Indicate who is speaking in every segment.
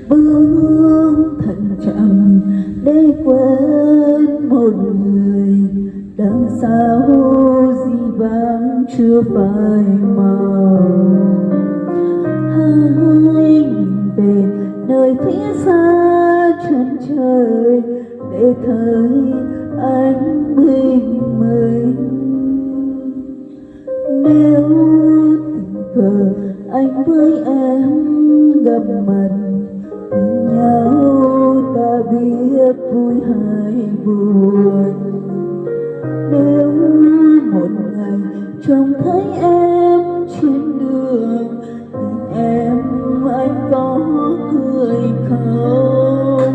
Speaker 1: bước thận trọng để quên một người đằng sau gì vắng chưa phai màu. Hai nhìn về nơi phía xa chân trời để thấy anh bình minh. Nếu tình cờ anh với em gặp mặt nhìn nhau, ta biết vui hay buồn. Nếu một ngày trông thấy em trên đường nhìn em, anh có cười không?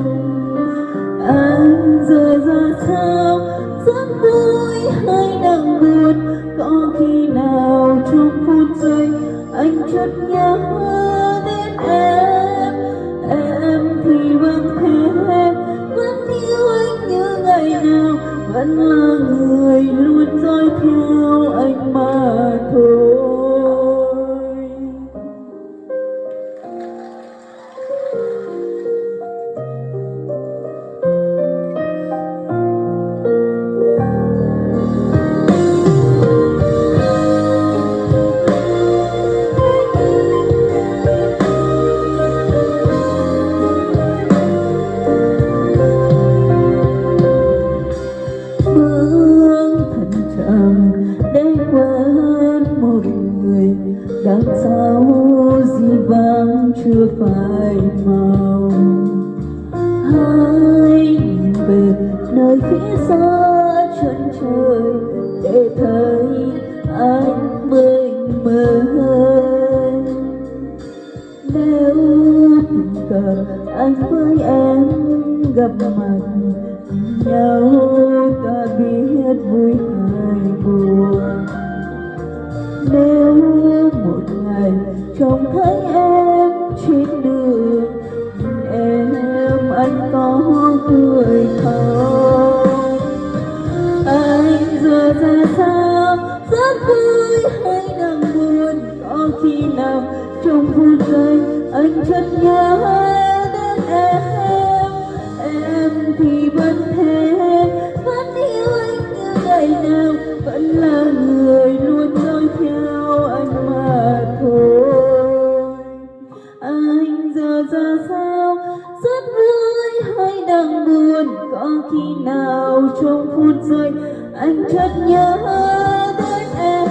Speaker 1: Anh giờ ra sao, rất vui hay đang buồn? Có khi nào trong phút giây anh chợt nhớ đến em? Em thì vẫn thế, vẫn yêu anh như ngày nào, vẫn là người luôn dõi theo anh mà thôi. Để quên một người đằng sau gì vắng chưa phai màu. Hãy nhìn về nơi phía xa chân trời để thấy anh bình minh. Nếu tình cờ anh với em gặp mặt nhau, ta biết vui hay buồn. Nếu một ngày trông thấy em trên đường nhìn em, anh có cười không? Anh giờ ra sao, rất vui hay đang buồn? Có khi nào trong phút giây anh chợt nhớ đến em? Em thì vẫn thế, vẫn yêu anh như ngày nào, vẫn là người luôn dõi theo anh mà thôi. Anh giờ ra sao, rất vui hay đang buồn? Có khi nào trong phút giây anh chợt nhớ đến em?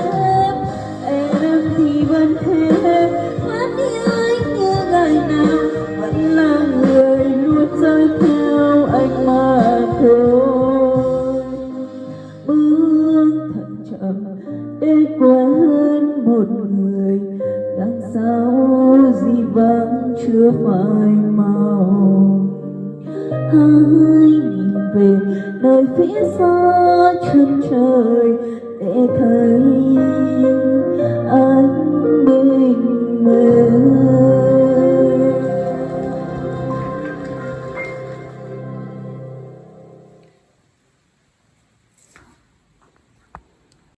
Speaker 1: Em thì vẫn thế, vẫn yêu anh như ngày nào, vẫn là người luôn dõi theo anh mà thôi. Bước thận trọng để quên một người đằng sau gì vắng chưa phai màu. Hãy nhìn về nơi phía xa chân trời để thấy